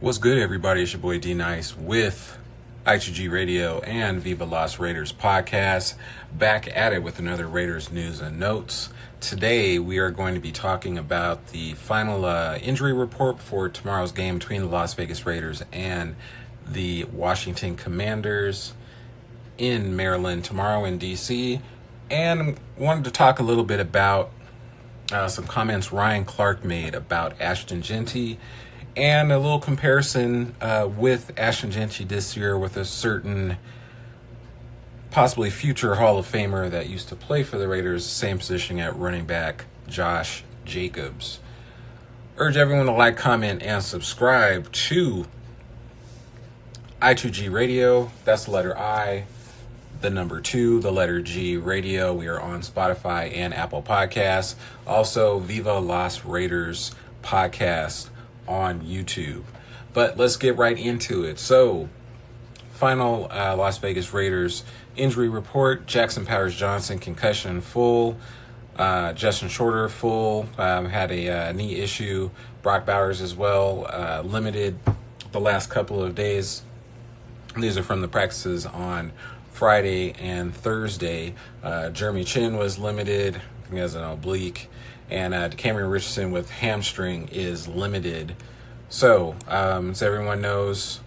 What's good, everybody? It's your boy D Nice with I2G Radio and Viva Las Raiders podcast. Back at it with another Raiders news and notes. Today we are going to be talking about the final injury report for tomorrow's game between the Las Vegas Raiders and the Washington Commanders in Maryland tomorrow in DC. And wanted to talk a little bit about some comments Ryan Clark made about Ashton Jeanty, and a little comparison with Ashton Jeanty this year with a certain possibly future Hall of Famer that used to play for the Raiders, same position at running back, Josh Jacobs. Urge everyone to like, comment, and subscribe to I2G Radio. That's the letter I, the number 2, the letter G Radio. We are on Spotify and Apple Podcasts. Also, Viva Las Raiders podcast on YouTube. But let's get right into it. So, final Las Vegas Raiders injury report: Jackson Powers-Johnson concussion full, Justin Shorter full, had a knee issue. Brock Bowers as well, limited the last couple of days. These are from the practices on Friday and Thursday. Jeremy Chin was limited, I think he has an oblique, and Cameron Richardson with hamstring is limited. So, as everyone knows,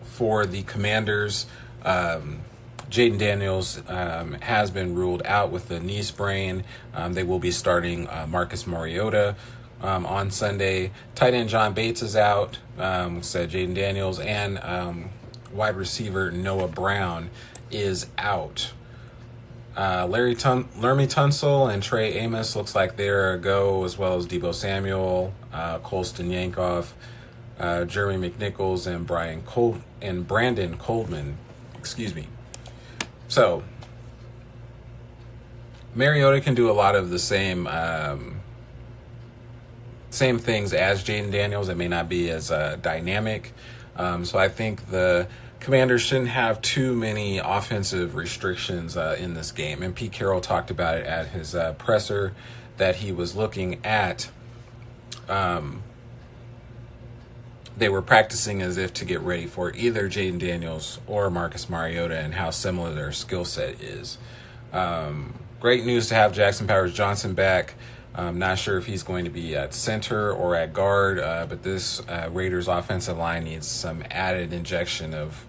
for the Commanders, Jaden Daniels has been ruled out with a knee sprain. They will be starting Marcus Mariota on Sunday. Tight end John Bates is out, said Jaden Daniels, and wide receiver Noah Brown is out. Laremy Tunsil and Trey Amos looks like they're a go, as well as Deebo Samuel, Colston Yankoff, Jeremy McNichols, and Brandon Coleman. So, Mariota can do a lot of the same things as Jaden Daniels. It may not be as dynamic. So I think the Commanders shouldn't have too many offensive restrictions in this game. And Pete Carroll talked about it at his presser, that he was looking at they were practicing as if to get ready for either Jaden Daniels or Marcus Mariota, and how similar their skill set is. Great news to have Jackson Powers-Johnson back. I'm not sure if he's going to be at center or at guard, but this Raiders offensive line needs some added injection of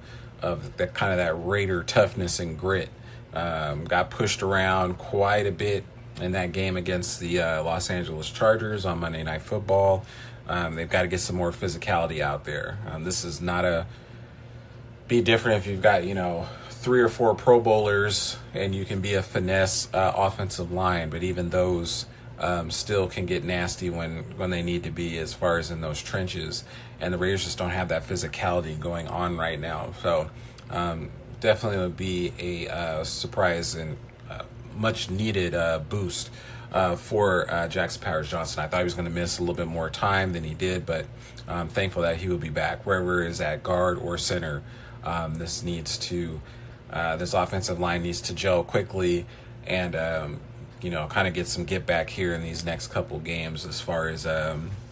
that kind of that Raider toughness and grit. Got pushed around quite a bit in that game against the Los Angeles Chargers on Monday Night Football. They've got to get some more physicality out there. This is not be different if you've got 3 or 4 Pro Bowlers and you can be a finesse offensive line, but even those still can get nasty when they need to be, as far as in those trenches. And the Raiders just don't have that physicality going on right now. So definitely would be a surprise and much needed boost for Jackson Powers-Johnson. I thought he was going to miss a little bit more time than he did, but I'm thankful that he will be back. Wherever is at guard or center, this offensive line needs to gel quickly and kind of get some get back here in these next couple games, as far as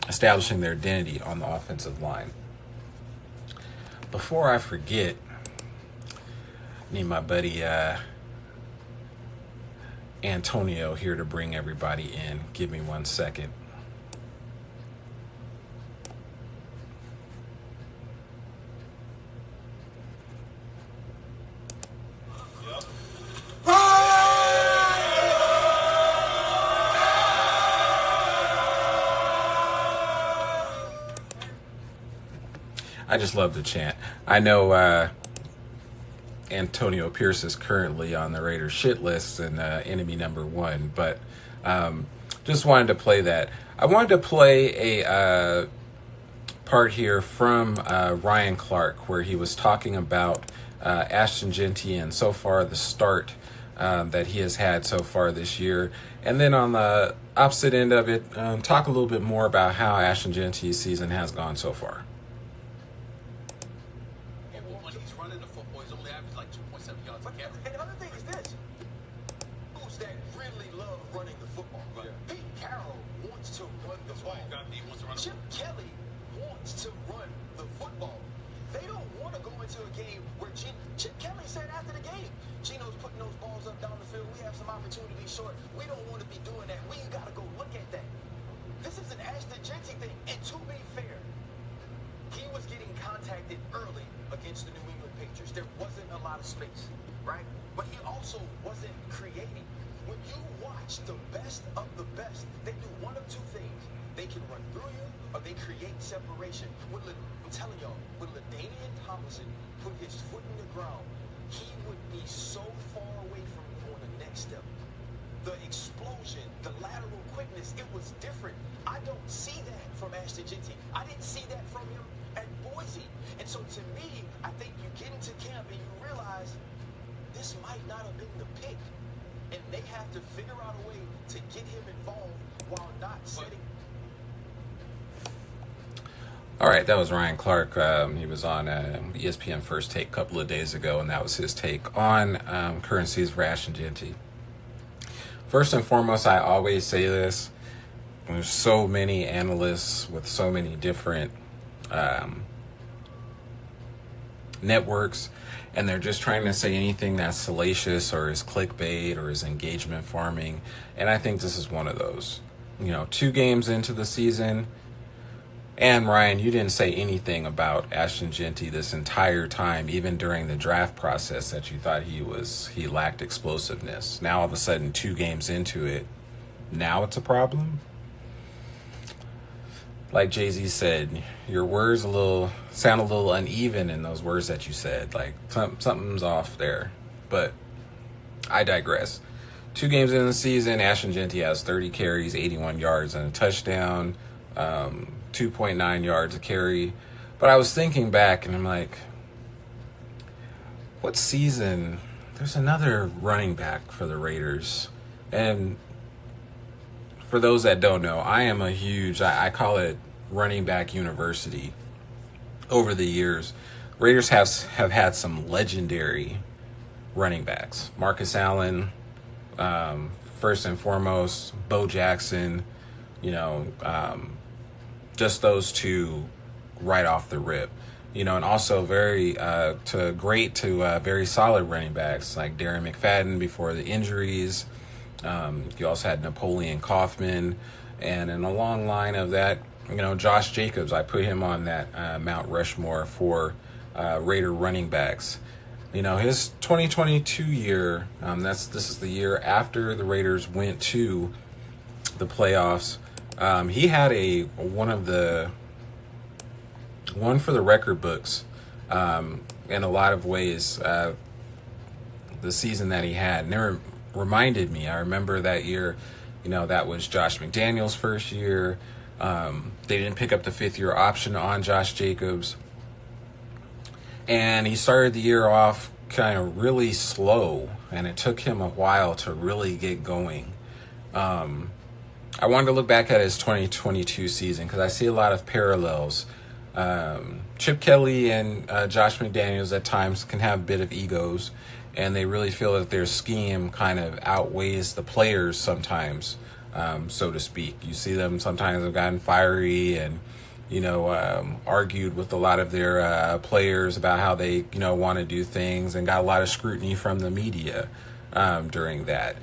establishing their identity on the offensive line. Before I forget, I need my buddy Antonio here to bring everybody in. Give me 1 second. I just love the chant. I know Antonio Pierce is currently on the Raiders shit list and enemy number 1, but just wanted to play that. I wanted to play a part here from Ryan Clark, where he was talking about Ashton Jeanty and so far the start that he has had so far this year. And then on the opposite end of it, talk a little bit more about how Ashton Jeanty's season has gone so far. Chip Kelly wants to run the football. They don't want to go into a game where Chip Kelly said after the game, Gino's putting those balls up down the field. We have some opportunities short. We don't want to be doing that. We got to go look at that. This is an Ashton Jeanty thing. And to be fair, he was getting contacted early against the New England Patriots. There wasn't a lot of space, right? But he also wasn't creating. When you watch the best of the best, they do one of two things. They can run through you or they create separation. I'm telling y'all, when LaDainian Tomlinson put his foot in the ground, he would be so far away from you on the next step. The explosion, the lateral quickness, it was different. I don't see that from Ashton Jeanty. I didn't see that from him at Boise. And so to me, I think you get into camp and you realize this might not have been the pick. And they have to figure out a way to get him involved while not setting. All right, that was Ryan Clark. He was on ESPN First Take a couple of days ago, and that was his take on currencies for Ashton Jeanty. First and foremost, I always say this. There's so many analysts with so many different networks, and they're just trying to say anything that's salacious or is clickbait or is engagement farming, and I think this is one of those. 2 games into the season, and Ryan, you didn't say anything about Ashton Jeanty this entire time, even during the draft process, that you thought he lacked explosiveness. Now all of a sudden, 2 games into it, now it's a problem? Like Jay-Z said, your words sound a little uneven in those words that you said. Like something's off there. But I digress. 2 games into the season, Ashton Jeanty has 30 carries, 81 yards, and a touchdown. 2.9 yards a carry. But I was thinking back, and I'm like, what season? There's another running back for the Raiders. And for those that don't know, I am a huge, I call it running back university. Over the years, Raiders have had some legendary running backs. Marcus Allen, first and foremost, Bo Jackson, just those 2 right off the rip. And also very very solid running backs like Darren McFadden before the injuries. You also had Napoleon Kaufman, and in a long line of that, Josh Jacobs. I put him on that Mount Rushmore for Raider running backs. His 2022 year, this is the year after the Raiders went to the playoffs. He had one for the record books in a lot of ways. The season that he had, and it reminded me. I remember that year. That was Josh McDaniels' first year. They didn't pick up the 5th-year option on Josh Jacobs, and he started the year off kind of really slow, and it took him a while to really get going. I wanted to look back at his 2022 season because I see a lot of parallels. Chip Kelly and Josh McDaniels at times can have a bit of egos, and they really feel that their scheme kind of outweighs the players sometimes, so to speak. You see them sometimes have gotten fiery and, argued with a lot of their players about how they, want to do things, and got a lot of scrutiny from the media during that.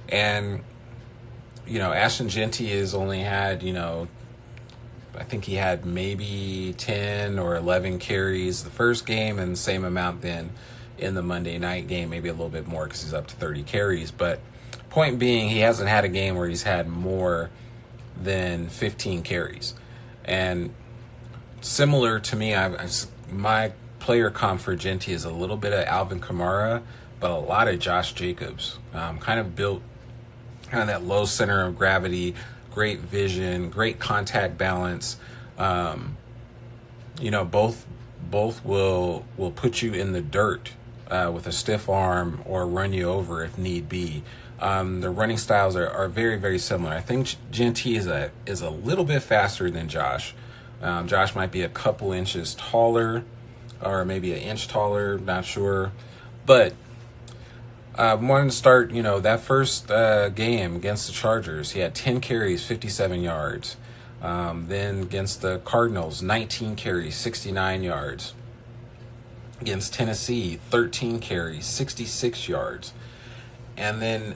And Ashton Jeanty has only had, I think he had maybe 10 or 11 carries the first game, and the same amount then in the Monday night game, maybe a little bit more because he's up to 30 carries. But point being, he hasn't had a game where he's had more than 15 carries. And similar to me, my player comp for Jeanty is a little bit of Alvin Kamara, but a lot of Josh Jacobs. Kind of built kind of that low center of gravity, great vision, great contact balance. Both will put you in the dirt with a stiff arm or run you over if need be. The running styles are very, very similar. I think Jeanty is a little bit faster than Josh. Josh might be a couple inches taller, or maybe an inch taller, not sure. But wanted to start, that first game against the Chargers. He had 10 carries, 57 yards. Then against the Cardinals, 19 carries, 69 yards. Against Tennessee, 13 carries, 66 yards. And then,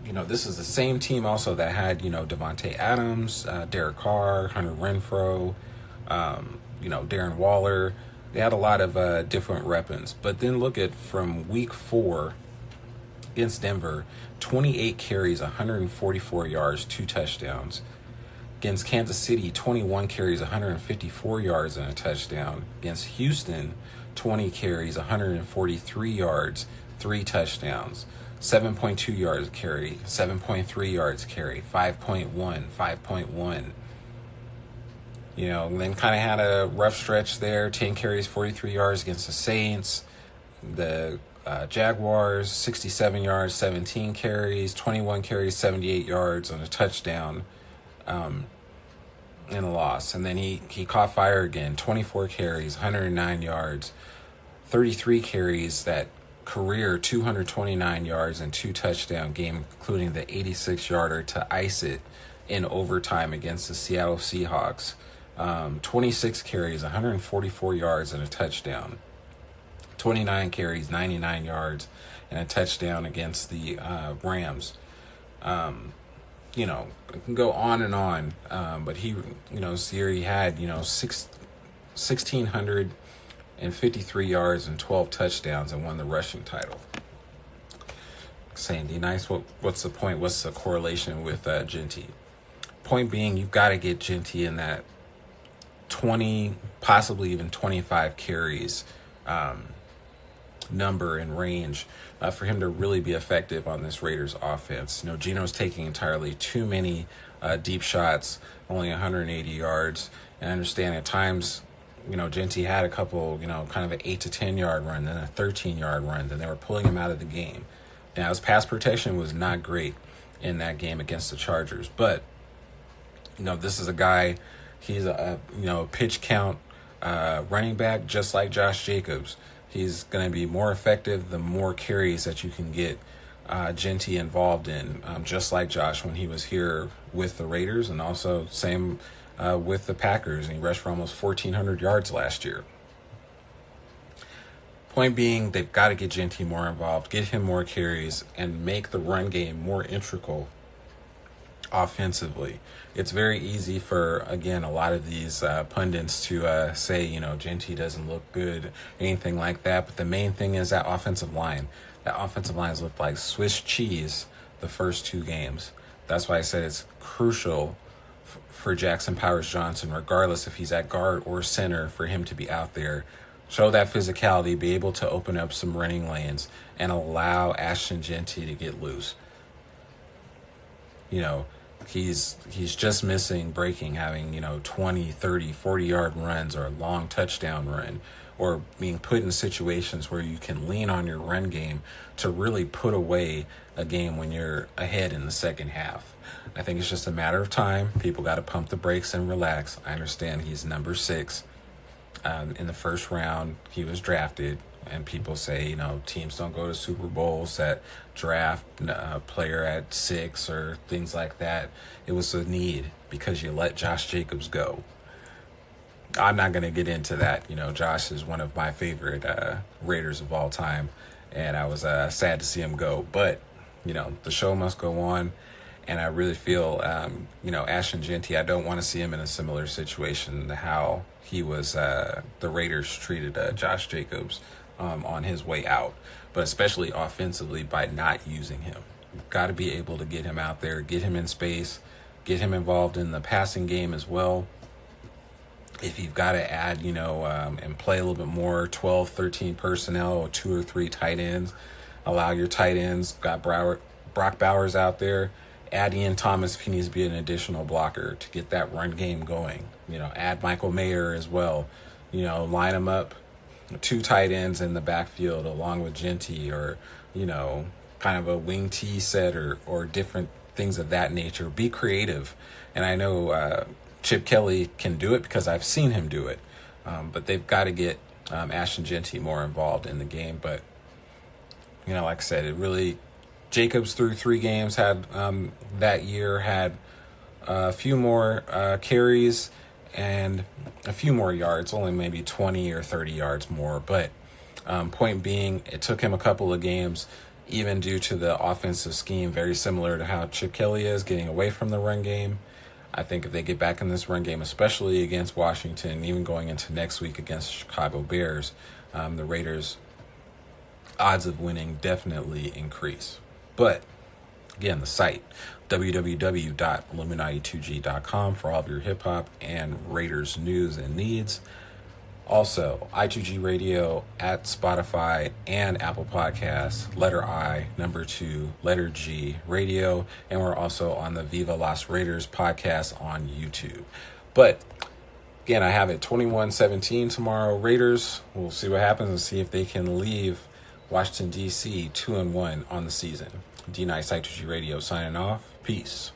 this is the same team also that had, Devontae Adams, Derek Carr, Hunter Renfrow, Darren Waller. They had a lot of different weapons. But then look at from week 4 against Denver, 28 carries, 144 yards, 2 touchdowns. Against Kansas City, 21 carries, 154 yards, and a touchdown. Against Houston, 20 carries, 143 yards, 3 touchdowns. 7.2 yards carry, 7.3 yards carry, 5.1, 5.1. And then kind of had a rough stretch there. 10 carries, 43 yards against the Saints. The Jaguars, 67 yards, 17 carries, 21 carries, 78 yards, and a touchdown. In a loss. And then he caught fire again. 24 carries, 109 yards, 33 carries, that career 229 yards and 2 touchdown game, including the 86-yarder to ice it in overtime against the Seattle Seahawks. 26 carries, 144 yards and a touchdown. 29 carries, 99 yards and a touchdown against the Rams. It can go on and on, but he, this year he had, 1,653 yards and 12 touchdowns and won the rushing title. Saying, nice, what's the point? What's the correlation with Jeanty? Point being, you've got to get Jeanty in that 20, possibly even 25 carries number and range for him to really be effective on this Raiders offense. Geno's taking entirely too many deep shots, only 180 yards. And I understand at times, Jeanty had a couple, kind of an 8 to 10 yard run, then a 13-yard run, then they were pulling him out of the game. Now, his pass protection was not great in that game against the Chargers, but this is a guy, he's a pitch count running back, just like Josh Jacobs. He's going to be more effective the more carries that you can get Jeanty involved in, just like Josh when he was here with the Raiders, and also same with the Packers. And he rushed for almost 1,400 yards last year. Point being, they've got to get Jeanty more involved, get him more carries, and make the run game more integral offensively. It's very easy for, again, a lot of these pundits to say, Jeanty doesn't look good, anything like that. But the main thing is that offensive line. That offensive line has looked like Swiss cheese the first 2 games. That's why I said it's crucial for Jackson Powers-Johnson, regardless if he's at guard or center, for him to be out there, show that physicality, be able to open up some running lanes, and allow Ashton Jeanty to get loose. He's just missing breaking, having, 20, 30, 40-yard runs or a long touchdown run, or being put in situations where you can lean on your run game to really put away a game when you're ahead in the second half. I think it's just a matter of time. People got to pump the brakes and relax. I understand he's number 6. In the first round, he was drafted. And people say, teams don't go to Super Bowls that draft a player at 6 or things like that. It was a need because you let Josh Jacobs go. I'm not going to get into that. Josh is one of my favorite Raiders of all time, and I was sad to see him go. But, the show must go on, and I really feel, Ashton Jeanty, I don't want to see him in a similar situation to how he was, the Raiders treated Josh Jacobs on his way out, but especially offensively by not using him. You've got to be able to get him out there, get him in space, get him involved in the passing game as well. If you've got to add, and play a little bit more 12, 13 personnel or 2 or 3 tight ends, allow your tight ends, got Brock Bowers out there, add Ian Thomas if he needs to be an additional blocker to get that run game going. Add Michael Mayer as well. Line them up, 2 tight ends in the backfield along with Jeanty, or, kind of a wing T set or different things of that nature. Be creative. And I know Chip Kelly can do it because I've seen him do it. But they've got to get Ashton Jeanty more involved in the game. But, like I said, it really, Jacobs through 3 games had that year had a few more carries and a few more yards, only maybe 20 or 30 yards more. But point being, it took him a couple of games, even due to the offensive scheme, very similar to how Chip Kelly is, getting away from the run game. I think if they get back in this run game, especially against Washington, even going into next week against Chicago Bears, the Raiders' odds of winning definitely increase. But again, the site, www.illuminati2g.com, for all of your hip-hop and Raiders news and needs. Also, I2G Radio at Spotify and Apple Podcasts, letter I, number 2, letter G, radio. And we're also on the Viva Las Raiders podcast on YouTube. But again, I have it 21-17 tomorrow. Raiders, we'll see what happens and see if they can leave Washington, D.C. 2-1 on the season. D-Nice I2G Radio signing off. Peace.